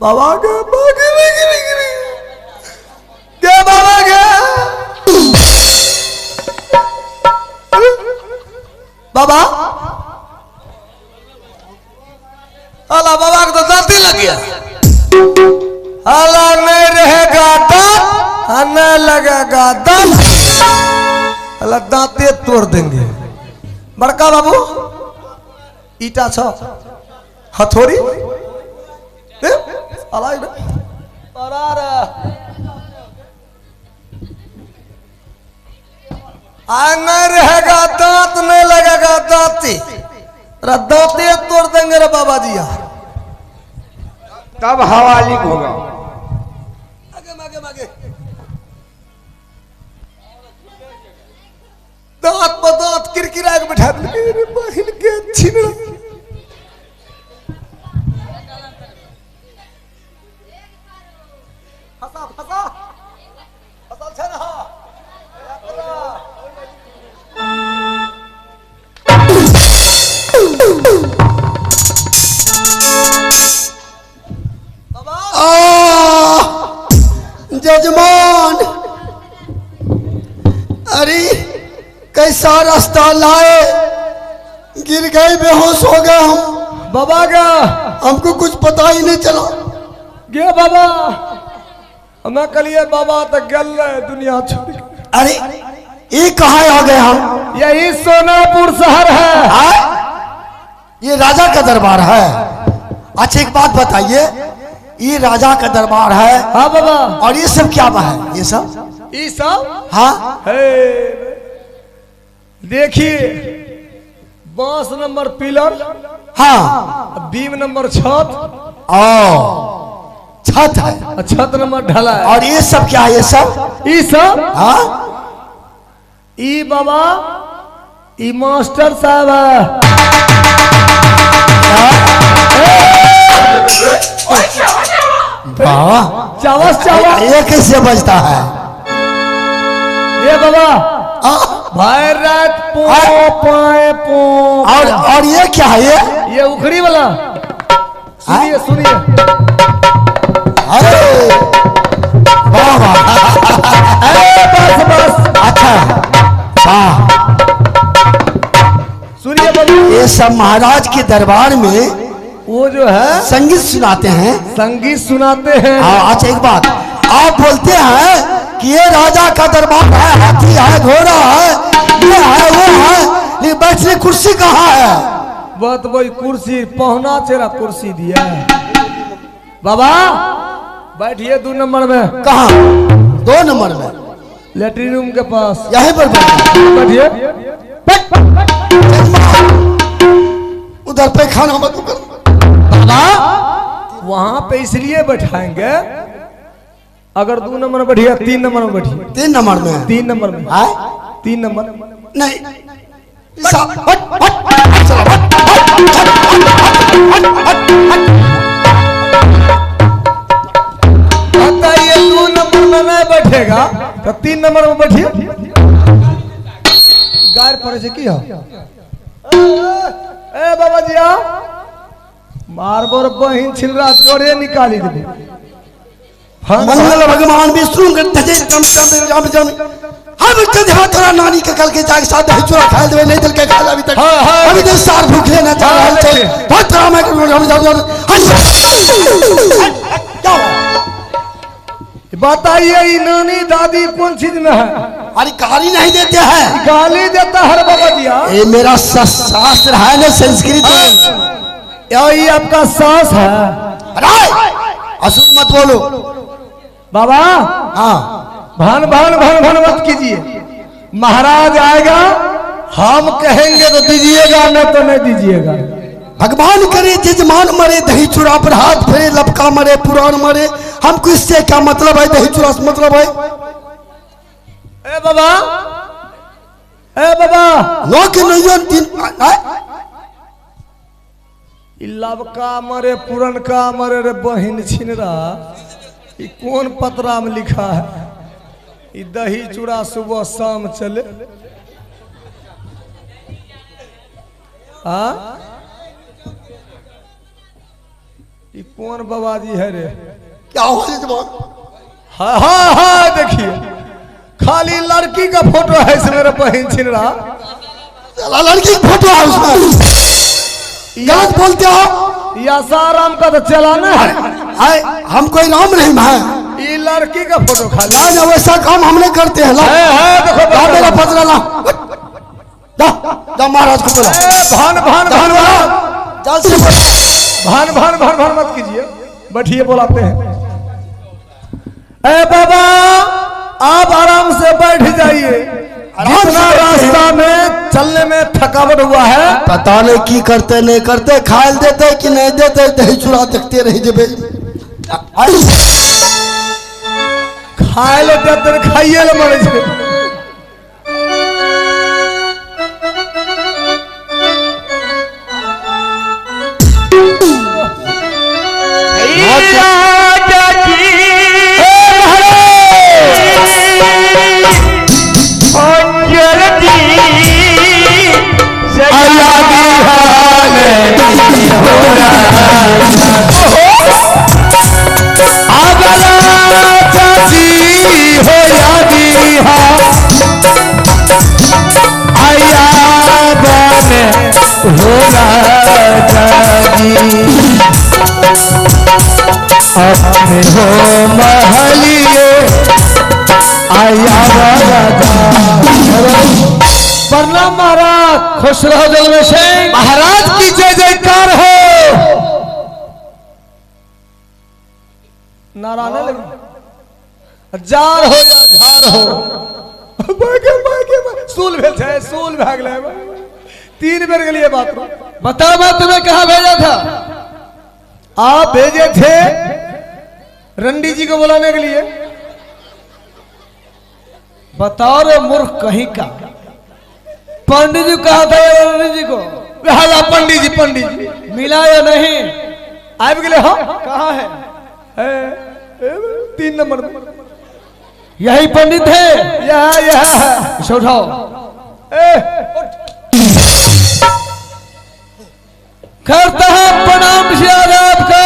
बाबा के क्या बाबा के बाबा अला बाबा को तो दांत ही लग गया। अला नहीं रहेगा दांत न लगेगा दांत। अला दांते तोड़ देंगे। बड़का बाबू ईटा छ हथौड़ी नहीं रहेगा दांत नहीं लगेगा दांती। दांते तोड़ देंगे रे बाबा जी। तब हवा लीक होगा। आगे मागे मागे दांत पर दांत किरकिरा के बैठा देंगे बहिन के छिनड़ा। फसा फसा फसल छे ना। जजमान अरे कैसा रास्ता लाए, गिर गए, बेहोश हो गए हम। बाबा का हमको कुछ पता ही नहीं चला। गे बाबा हमें कलिए बाबा तक गल दुनिया छोड़। अरे ये कहाँ आ गए हम? यही सोनापुर शहर है। ये राजा का दरबार है। अच्छा एक बात बताइए, ये राजा का दरबार है। हाँ बाबा। और ये सब क्या है? ये सब हाँ देखिए बांस नंबर पिलर, हाँ बीम नंबर छत, छत है, छत नंबर ढला है। और ये सब क्या है? ये सब हाँ ई बाबा ई मास्टर साहब है। चावस चावस ये कैसे बजता है? ये बाबा भाई रात पो पाए पो। और ये क्या है? ये उखड़ी वाला सुनिए सुनिए। अरे वाह बस बस अच्छा वाह। सुनिए बाबू, ये सब महाराज के दरबार में वो जो है संगीत सुनाते हैं। संगीत सुनाते हैं। अच्छा एक बात, आप बोलते हैं कि ये राजा का दरबार है, हाथी है, घोड़ा है, ये है वो है, ये बैठने कुर्सी कहाँ है? बात वही कुर्सी पहुना चेहरा कुर्सी दिया है। बाबा बैठिए 2 नंबर में। कहाँ? 2 नंबर में लेटरिन रूम के पास। यहीं पर बैठिए। उधर पे खाना मत कर। बाबा वहां पे इसलिए बैठाएंगे, अगर 2 नंबर में बैठिए 3 नंबर में बैठिए। 3 नंबर में? 3 नंबर में है 3 नंबर नहीं। बताइए 2 नंबर में नहीं बैठेगा तो 3 नंबर में बैठिए। गार पड़े से की हो? ए बाबा जी आ मारबोर बहिन छिलरा जोड़े निकाली दे। मंगल भगवान विष्णु करते थे कम जम हम थोड़ा नानी के कल के जाके साथ चूड़ा खा देवे नहीं दिल के खा अभी तक। अभी तो सार भूख लेना चाह रहा थे बहुत थोड़ा मैं बताइए ये नानी दादी कौन चीज में है? अरे गाली नहीं देते हैं। गाली देता है बाबा जी। ये मेरा शास्त्र है ना संस्कृत। ये आपका सास है। अरे अशुद्ध मत बोलो बाबा। हाँ भान भान भान भान मत कीजिए। महाराज आएगा हम कहेंगे तो दीजिएगा, नहीं तो नहीं दीजिएगा। भगवान करे जजमान मरे, दही चूड़ा पर हाथ फेरे, लपका मरे, पुराण मरे। हमको इससे क्या मतलब है? दही चूड़ा से मतलब है? ए बाबा, ए बाबा नो के नहीं तीन लबका मरे पुरनका मरे रे बहिन छिनरा। ये कौन पतरा में लिखा है? ये दही चूड़ा सुबह शाम चले। ये कौन बाबा जी है रे? क्या हो जवान? हाँ हाँ हाँ, देखिए खाली लड़की का फोटो है इसमें रे बहन छिनरा। लड़की की फोटो है उसमें, गलत बोलते हो। या साराम का तो चलाना है। हाय, हम कोई राम रहीम है? ये लड़की का फोटो खाली ना ना, वैसा काम हम नहीं करते हैं। देखो ला मेरा पजरा ला, जा महाराज को बोला। भान भान भान भान जल्द से बोला। भान भान भान भान मत कीजिए, बैठिए बुलाते हैं। ए बाबा आप आराम से बैठ जाइए। जितना रास्ता में चलने में थकावट हुआ है, पता नहीं की करते नहीं करते, खाए देते कि नहीं देते, दही चूड़ा देखते रही जब खाए ले देते खाइए ले मरे छे। अपने हो महलिए आया प्रणाम महाराज। खुश रहो जल में से। महाराज की जय जयकार हो। नारायण लगे जार हो या झार हो। सूल भेल है, सूल भाग ले। 3 बेर के लिए बात बता, मैं तुम्हें कहा भेजा था? आप भेजे थे रंडी जी को बुलाने के लिए। बताओ रे मूर्ख कहीं का। पंडित जी कहा था रंडी जी को। पंडित जी मिला या नहीं? आब गए हो? कहाँ है? 3 नंबर में। यही पंडित है? यह इसे उठाओ। करता है प्रणाम आपको।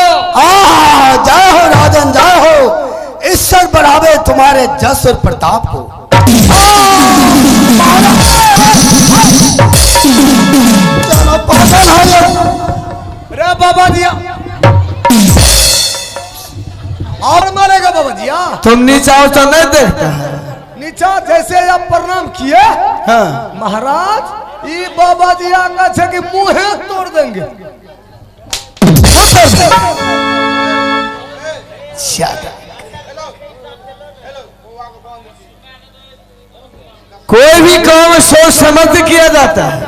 जय हो राजन, जय हो। ईश्वर बढ़ावे तुम्हारे जस और प्रताप को। रे बाबा जी और मारेगा बाबा जी। तुम नीचा उचा नहीं देखता है? नीचा जैसे आप प्रणाम किए, हाँ। महाराज ये बाबा जी आका छे कि मुंह तोड़ देंगे। कोई भी काम सोच समझ किया जाता है।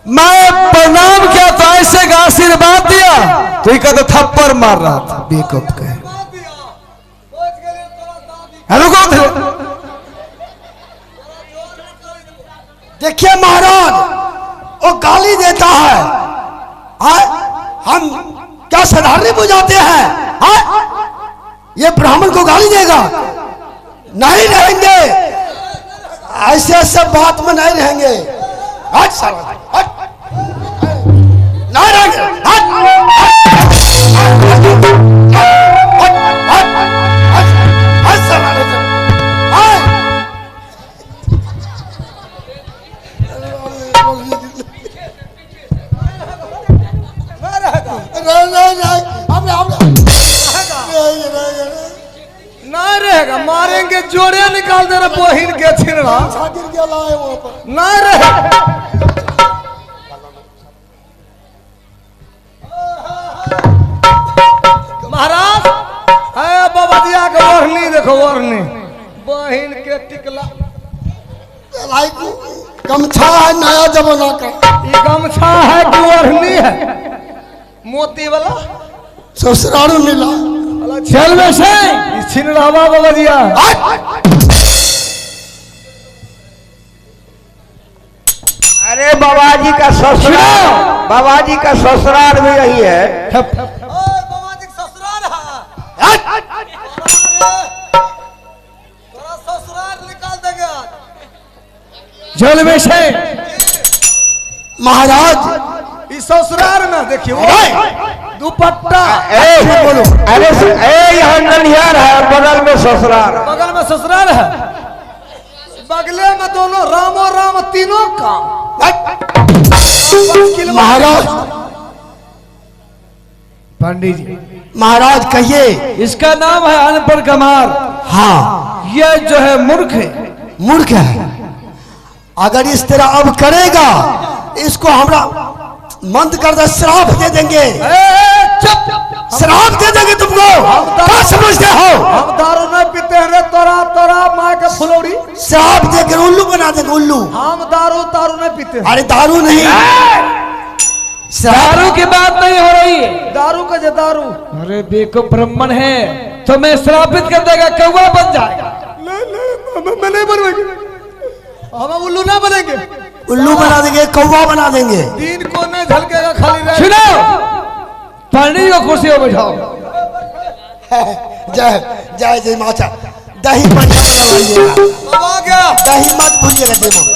मैं प्रणाम किया तो ऐसे का आशीर्वाद दिया तो ये कहता थप्पड़ मार रहा था बेकूफ के। देखिए महाराज, वो गाली देता है। हम क्या साधारण बुझाते हैं? ये ब्राह्मण को गाली देगा? नहीं रहेंगे, ऐसे सब बात में नहीं रहेंगे। नहीं रहेंगे। ना रहेगा, मारेंगे, जोड़े निकाल दे रहे बहिन के छिनरा। ना रहे महाराज। बाबा दिया के ओढ़नी देखो, ओढ़नी बहिन के टिकला। गमछा है नया जमाना का। ये गमछा है कि ओढ़नी है? मोती वाला ससुराल मिला। चल वैसे छिनरावा बाबा दिया। अरे बाबा जी का ससुराल, बाबा जी का ससुराल भी यही है। बाबा जी का ससुराल है। ससुराल निकाल देंगे जल में से। महाराज इस ससुराल में देखिए दुपट्टा। बोलो। अरे यहाँ ननिहार है, बगल में ससुराल। बगल में ससुराल है, बगले में दोनों रामो राम तीनों काम। महाराज, पंडित जी, महाराज कहिए। इसका नाम है अनपढ़ गमार। हाँ, ये जो है मूर्ख है। मूर्ख है। अगर इस तरह अब करेगा, इसको हमरा मंद कर दे, श्राप दे देंगे। चुप, श्राप दे देंगे तुमको। क्या समझते हो? हम दारू नहीं पीते हैं रे, तोरा तोरा माँ के फुलौड़ी। श्राप देकर उल्लू बना देंगे, उल्लू। हम दारू तारू नहीं पीते हैं। अरे दारू नहीं, दारू की बात नहीं हो रही है। दारू का जो दारू, अरे देखो ब्राह्मण है तो मैं श्रापित कर देगा, कौवा बन जाएगा। मैं नहीं बनवाएंगे, हम उल्लू ना बनेंगे। उल्लू बना देंगे, कौवा बना देंगे। दिन को नहीं झलकेगा, खाली रहे। सुनो, पंडित को कुर्सी पर बैठाओ। जय जय जय माता। दही बढ़िया बना लीजिएगा, बाबा क्या दही मत भूलिएगा।